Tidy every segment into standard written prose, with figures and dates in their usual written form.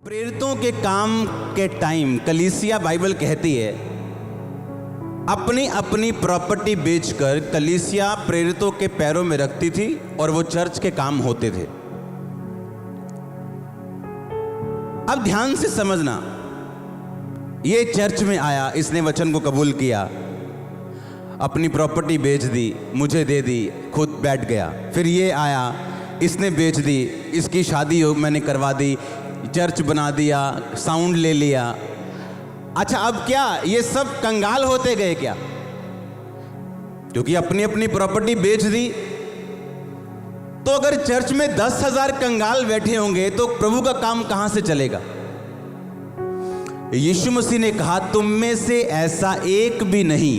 प्रेरितों के काम के टाइम कलीसिया बाइबल कहती है अपनी अपनी प्रॉपर्टी बेचकर कलीसिया प्रेरितों के पैरों में रखती थी और वो चर्च के काम होते थे। अब ध्यान से समझना, ये चर्च में आया, इसने वचन को कबूल किया, अपनी प्रॉपर्टी बेच दी, मुझे दे दी, खुद बैठ गया। फिर ये आया, इसने बेच दी, इसकी शादी मैंने करवा दी, चर्च बना दिया, साउंड ले लिया। अच्छा, अब क्या ये सब कंगाल होते गए क्या? क्योंकि अपनी अपनी प्रॉपर्टी बेच दी। तो अगर चर्च में 10,000 कंगाल बैठे होंगे तो प्रभु का काम कहां से चलेगा? यीशु मसीह ने कहा, तुम में से ऐसा एक भी नहीं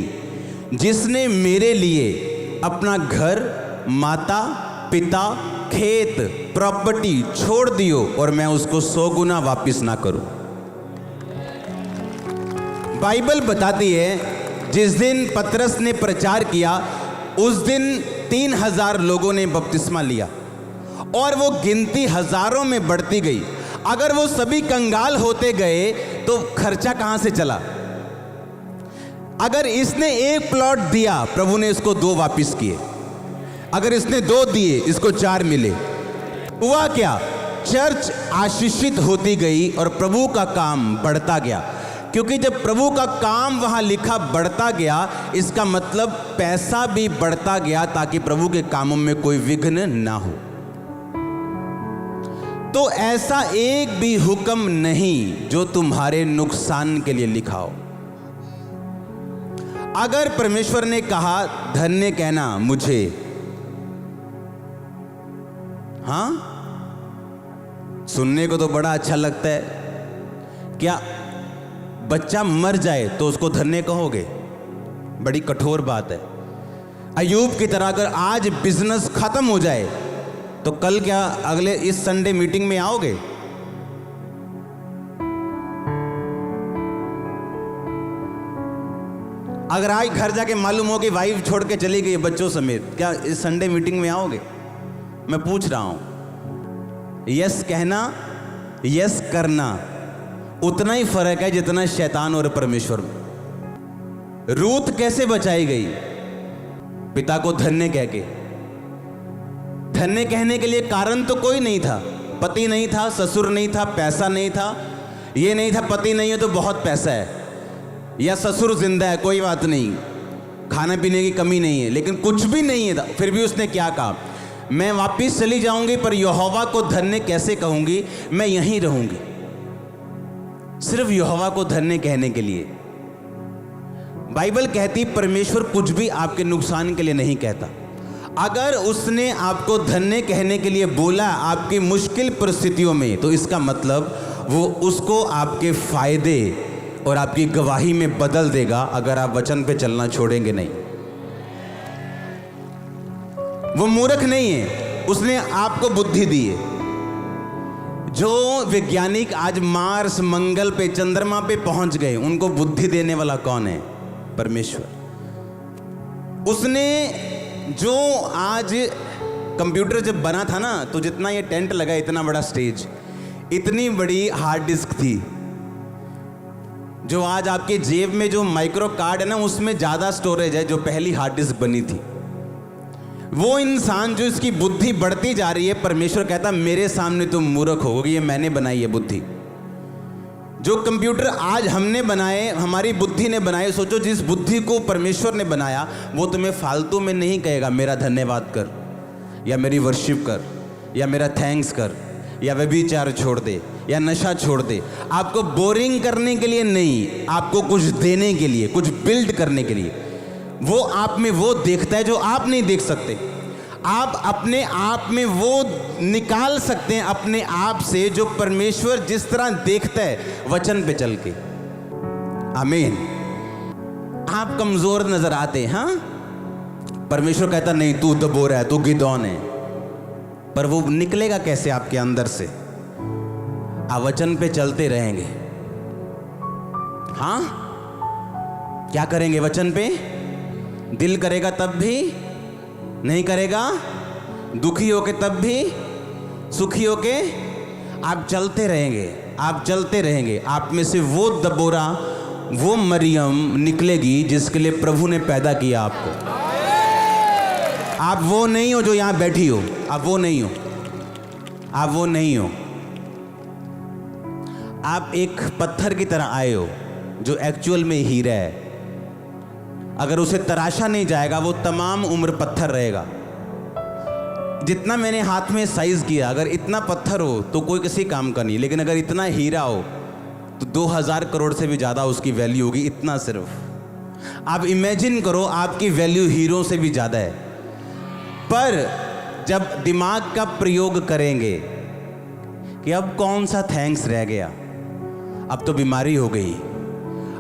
जिसने मेरे लिए अपना घर, माता पिता, खेत, प्रॉपर्टी छोड़ दियो और मैं उसको 100 गुना वापिस ना करूं। बाइबल बताती है जिस दिन पतरस ने प्रचार किया उस दिन 3,000 लोगों ने बपतिस्मा लिया और वो गिनती हजारों में बढ़ती गई। अगर वो सभी कंगाल होते गए तो खर्चा कहां से चला? अगर इसने एक प्लॉट दिया, प्रभु ने इसको 2 वापिस किए। अगर इसने 2 दिए, इसको 4 मिले। हुआ क्या? चर्च आशीषित होती गई और प्रभु का काम बढ़ता गया। क्योंकि जब प्रभु का काम वहां लिखा बढ़ता गया, इसका मतलब पैसा भी बढ़ता गया ताकि प्रभु के कामों में कोई विघ्न ना हो। तो ऐसा एक भी हुक्म नहीं जो तुम्हारे नुकसान के लिए लिखा हो। अगर परमेश्वर ने कहा धन्य कहना मुझे, हाँ, सुनने को तो बड़ा अच्छा लगता है। क्या बच्चा मर जाए तो उसको धन्य कहोगे? बड़ी कठोर बात है। अय्यूब की तरह अगर आज बिजनेस खत्म हो जाए तो कल क्या अगले इस संडे मीटिंग में आओगे? अगर आज घर जाके मालूम हो कि वाइफ छोड़ के चली गई बच्चों समेत, क्या इस संडे मीटिंग में आओगे? मैं पूछ रहा हूं। यस कहना, यस करना उतना ही फर्क है जितना शैतान और परमेश्वर में। रूत कैसे बचाई गई? पिता को धन्य कह के। धन्य कहने के लिए कारण तो कोई नहीं था, पति नहीं था, ससुर नहीं था, पैसा नहीं था। ये नहीं था पति नहीं है तो बहुत पैसा है, या ससुर जिंदा है कोई बात नहीं, खाने पीने की कमी नहीं है, लेकिन कुछ भी नहीं है। फिर भी उसने क्या कहा? मैं वापिस चली जाऊंगी पर यहोवा को धन्य कैसे कहूंगी? मैं यहीं रहूंगी। सिर्फ यहोवा को धन्य कहने के लिए। बाइबल कहती परमेश्वर कुछ भी आपके नुकसान के लिए नहीं कहता। अगर उसने आपको धन्य कहने के लिए बोला आपकी मुश्किल परिस्थितियों में, तो इसका मतलब वो उसको आपके फायदे और आपकी गवाही में बदल देगा अगर आप वचन पे चलना छोड़ेंगे नहीं। वो मूर्ख नहीं है, उसने आपको बुद्धि दी है। जो वैज्ञानिक आज मार्स, मंगल पे, चंद्रमा पे पहुंच गए, उनको बुद्धि देने वाला कौन है? परमेश्वर। उसने जो आज कंप्यूटर जब बना था ना, तो जितना ये टेंट लगा, इतना बड़ा स्टेज, इतनी बड़ी हार्ड डिस्क थी। जो आज आपके जेब में जो माइक्रो कार्ड है ना, उसमें ज्यादा स्टोरेज है जो पहली हार्ड डिस्क बनी थी। वो इंसान जो इसकी बुद्धि बढ़ती जा रही है, परमेश्वर कहता मेरे सामने तुम मूर्ख होगे, ये मैंने बनाई है बुद्धि। जो कंप्यूटर आज हमने बनाए, हमारी बुद्धि ने बनाए, सोचो जिस बुद्धि को परमेश्वर ने बनाया वो तुम्हें फालतू में नहीं कहेगा मेरा धन्यवाद कर, या मेरी वर्शिप कर, या मेरा थैंक्स कर, या व्यभिचार छोड़ दे, या नशा छोड़ दे। आपको बोरिंग करने के लिए नहीं, आपको कुछ देने के लिए, कुछ बिल्ड करने के लिए। वो आप में वो देखता है जो आप नहीं देख सकते। आप अपने आप में वो निकाल सकते हैं अपने आप से जो परमेश्वर जिस तरह देखता है वचन पे चल के। आमीन। आप कमजोर नजर आते हैं, हाँ, परमेश्वर कहता नहीं तू दबोर है, तू गिदौन है। पर वो निकलेगा कैसे आपके अंदर से? आप वचन पे चलते रहेंगे। हाँ, क्या करेंगे वचन पे? दिल करेगा तब भी नहीं करेगा, दुखी होके तब भी, सुखी होके आप चलते रहेंगे। आप चलते रहेंगे, आप में से वो दबोरा, वो मरियम निकलेगी जिसके लिए प्रभु ने पैदा किया आपको। आप वो नहीं हो जो यहां बैठी हो, आप वो नहीं हो, आप वो नहीं हो। आप एक पत्थर की तरह आए हो जो एक्चुअल में हीरा है। अगर उसे तराशा नहीं जाएगा वो तमाम उम्र पत्थर रहेगा। जितना मैंने हाथ में साइज किया, अगर इतना पत्थर हो तो कोई किसी काम का नहीं, लेकिन अगर इतना हीरा हो तो 2000 करोड़ से भी ज़्यादा उसकी वैल्यू होगी। इतना सिर्फ आप इमेजिन करो, आपकी वैल्यू हीरो से भी ज़्यादा है। पर जब दिमाग का प्रयोग करेंगे कि अब कौन सा थैंक्स रह गया, अब तो बीमारी हो गई,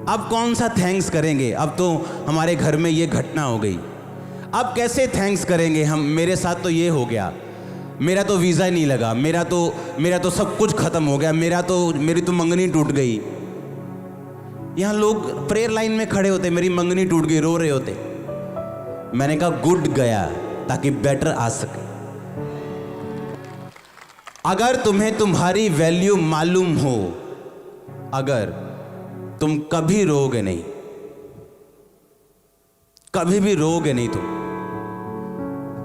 अब कौन सा थैंक्स करेंगे, अब तो हमारे घर में ये घटना हो गई, अब कैसे थैंक्स करेंगे हम, मेरे साथ तो ये हो गया, मेरा तो वीज़ा ही नहीं लगा, मेरा तो सब कुछ ख़त्म हो गया, मेरी तो मंगनी टूट गई। यहाँ लोग प्रेयर लाइन में खड़े होते, मेरी मंगनी टूट गई, रो रहे होते। मैंने कहा गुड गया ताकि बेटर आ सके। अगर तुम्हें तुम्हारी वैल्यू मालूम हो, अगर तुम कभी रोओगे नहीं, कभी भी रोओगे नहीं तुम।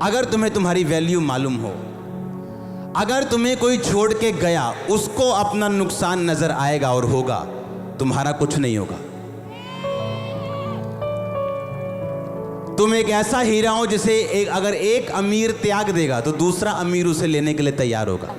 अगर तुम्हें तुम्हारी वैल्यू मालूम हो, अगर तुम्हें कोई छोड़ के गया, उसको अपना नुकसान नजर आएगा और होगा, तुम्हारा कुछ नहीं होगा। तुम एक ऐसा हीरा हो जिसे अगर एक अमीर त्याग देगा तो दूसरा अमीर उसे लेने के लिए तैयार होगा।